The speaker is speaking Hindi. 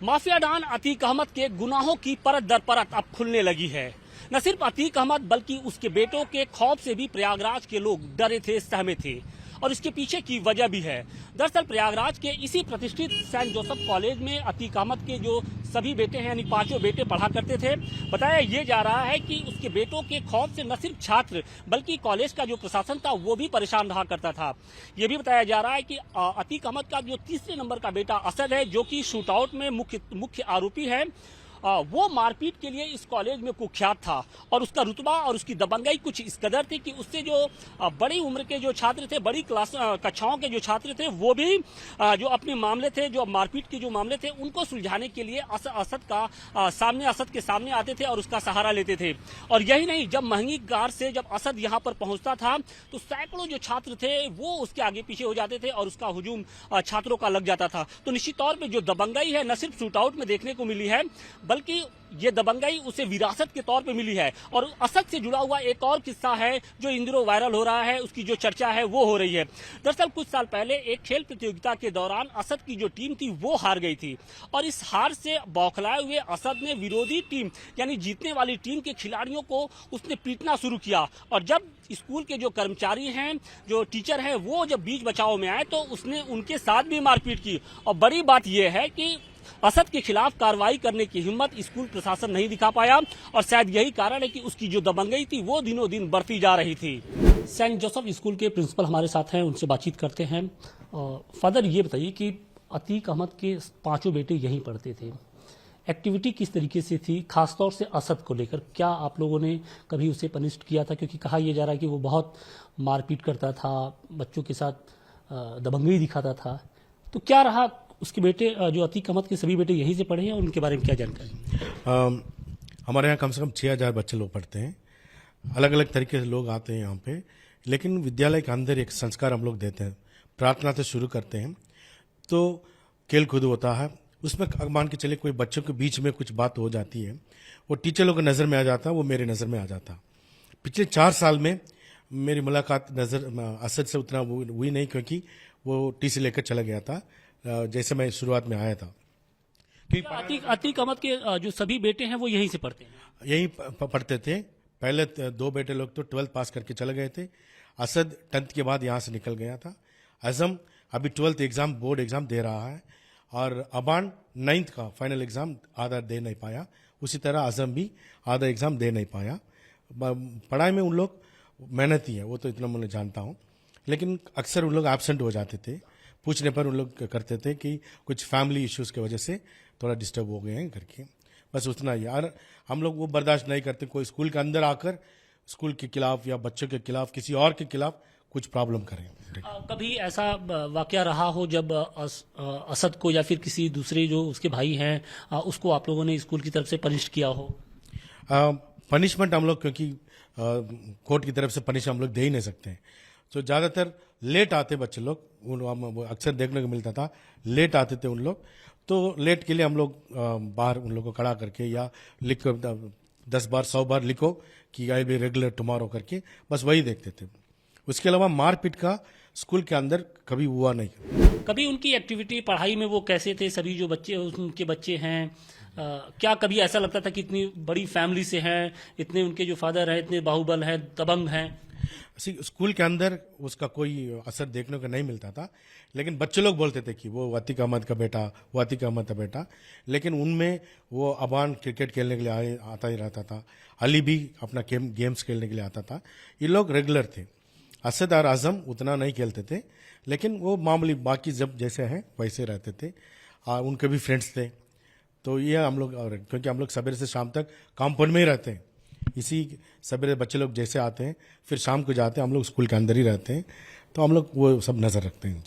माफिया डॉन अतीक अहमद के गुनाहों की परत दर परत अब खुलने लगी है। न सिर्फ अतीक अहमद बल्कि उसके बेटों के खौफ से भी प्रयागराज के लोग डरे थे, सहमे थे और इसके पीछे की वजह भी है। दरअसल प्रयागराज के इसी प्रतिष्ठित सेंट जोसेफ कॉलेज में अतीक अहमद के जो सभी बेटे हैं यानी पांचों बेटे पढ़ा करते थे। बताया ये जा रहा है कि उसके बेटों के खौफ से न सिर्फ छात्र बल्कि कॉलेज का जो प्रशासन था वो भी परेशान रहा करता था। ये भी बताया जा रहा है कि अतीक अहमद का जो तीसरे नंबर का बेटा असद है, जो कि शूटआउट में मुख्य आरोपी है, वो मारपीट के लिए इस कॉलेज में कुख्यात था और उसका रुतबा और उसकी दबंगई कुछ इस कदर थी कि उससे जो बड़ी उम्र के जो छात्र थे, बड़ी कक्षाओं के जो छात्र थे, वो भी जो अपने मामले थे, जो मारपीट के जो मामले थे, उनको सुलझाने के लिए असद के सामने आते थे और उसका सहारा लेते थे। और यही नहीं, जब महंगी कार से जब असद यहाँ पर पहुंचता था तो सैकड़ों जो छात्र थे वो उसके आगे पीछे हो जाते थे और उसका हुजूम छात्रों का लग जाता था। तो निश्चित तौर पर जो दबंगई है न सिर्फ शूटआउट में देखने को मिली है बल्कि ये दबंगई उसे विरासत के तौर पे मिली है। और असद से जुड़ा हुआ एक और किस्सा है जो इन दिनों वायरल हो रहा है, उसकी जो चर्चा है वो हो रही है। दरअसल कुछ साल पहले एक खेल प्रतियोगिता के दौरान असद की जो टीम थी वो हार गई थी और इस हार से बौखलाए हुए असद ने विरोधी टीम यानी जीतने वाली टीम के खिलाड़ियों को उसने पीटना शुरू किया। और जब स्कूल के जो कर्मचारी हैं, जो टीचर हैं, वो जब बीच बचाव में आए तो उसने उनके साथ भी मारपीट की। और बड़ी बात यह है कि असद के खिलाफ कार्रवाई करने की हिम्मत स्कूल प्रशासन नहीं दिखा पाया और शायद यही कारण है कि उसकी जो दबंगई थी वो दिनों दिन बढ़ती जा रही थी। सेंट जोसेफ स्कूल के प्रिंसिपल हमारे साथ हैं, उनसे बातचीत करते हैं। फादर, ये बताइए कि अतीक अहमद के पांचों बेटे यहीं पढ़ते थे, एक्टिविटी किस तरीके से थी, खासतौर से असद को लेकर? क्या आप लोगों ने कभी उसे पनिश किया था? क्योंकि कहा यह जा रहा है कि वो बहुत मारपीट करता था, बच्चों के साथ दबंगई दिखाता था। तो क्या रहा? उसके बेटे जो अतीक अहमद के सभी बेटे यहीं से पढ़े हैं और उनके बारे में क्या जानकारी? हमारे यहाँ कम से कम 6,000 बच्चे लोग पढ़ते हैं। अलग अलग तरीके से लोग आते हैं यहाँ पे, लेकिन विद्यालय के अंदर एक संस्कार हम लोग देते हैं। प्रार्थना से शुरू करते हैं तो खेल कूद होता है, उसमें मान के चले कोई बच्चों के बीच में कुछ बात हो जाती है, वो टीचर लोग की नज़र में आ जाता, वो मेरे नज़र में आ जाता। पिछले 4 साल में मेरी मुलाकात असद से उतना हुई नहीं, क्योंकि वो टीसी लेकर चला गया था जैसे मैं शुरुआत में आया था। अतीक अहमद के जो सभी बेटे हैं वो यहीं से पढ़ते हैं? यहीं पढ़ते थे। पहले 2 बेटे लोग तो 12th पास करके चले गए थे। असद 10th के बाद यहाँ से निकल गया था। अजम अभी 12th एग्जाम, बोर्ड एग्जाम दे रहा है और अबान 9th का फाइनल एग्जाम आधा दे नहीं पाया। उसी तरह अजम भी आधा एग्जाम दे नहीं पाया। पढ़ाई में उन लोग मेहनती है, वो तो इतना मैं जानता हूँ, लेकिन अक्सर उन लोग एब्सेंट हो जाते थे। पूछने पर उन लोग करते थे कि कुछ फैमिली इश्यूज की वजह से थोड़ा डिस्टर्ब हो गए हैं करके, बस उतना ही। यार हम लोग वो बर्दाश्त नहीं करते कोई स्कूल के अंदर आकर स्कूल के खिलाफ या बच्चों के खिलाफ, किसी और के खिलाफ कुछ प्रॉब्लम करें। कभी ऐसा वाकया रहा हो जब असद को या फिर किसी दूसरे जो उसके भाई हैं उसको आप लोगों ने स्कूल की तरफ से पनिश किया हो? पनिशमेंट हम लोग, क्योंकि कोर्ट की तरफ से पनिश हम लोग दे ही नहीं सकते हैं, तो ज़्यादातर लेट आते बच्चे लोग, अक्सर देखने को मिलता था, लेट आते थे उन लोग। तो लेट के लिए हम लोग बाहर उन लोगों को खड़ा करके या लिख 10 बार 100 बार लिखो कि आई बी रेगुलर टुमारो करके, बस वही देखते थे। उसके अलावा मारपीट का स्कूल के अंदर कभी हुआ नहीं। कभी उनकी एक्टिविटी पढ़ाई में वो कैसे थे? सभी जो बच्चे उनके बच्चे हैं, क्या कभी ऐसा लगता था कि इतनी बड़ी फैमिली से हैं, इतने उनके जो फादर हैं इतने बाहुबल हैं, दबंग हैं? स्कूल के अंदर उसका कोई असर देखने को नहीं मिलता था, लेकिन बच्चे लोग बोलते थे कि वो अतीक अहमद का बेटा, वो अतीक अहमद का बेटा। लेकिन उनमें वो अबान क्रिकेट खेलने के लिए आता ही रहता था, अली भी अपना गेम्स खेलने के लिए आता था। ये लोग रेगुलर थे। असद और आजम उतना नहीं खेलते थे, लेकिन वो मामूली बाकी जब जैसे हैं वैसे रहते थे। उनके भी फ्रेंड्स थे। तो ये हम लोग, और क्योंकि हम लोग सवेरे से शाम तक कंपाउंड में ही रहते हैं, इसी सवेरे बच्चे लोग जैसे आते हैं फिर शाम को जाते हैं, हम लोग स्कूल के अंदर ही रहते हैं, तो हम लोग वो सब नज़र रखते हैं।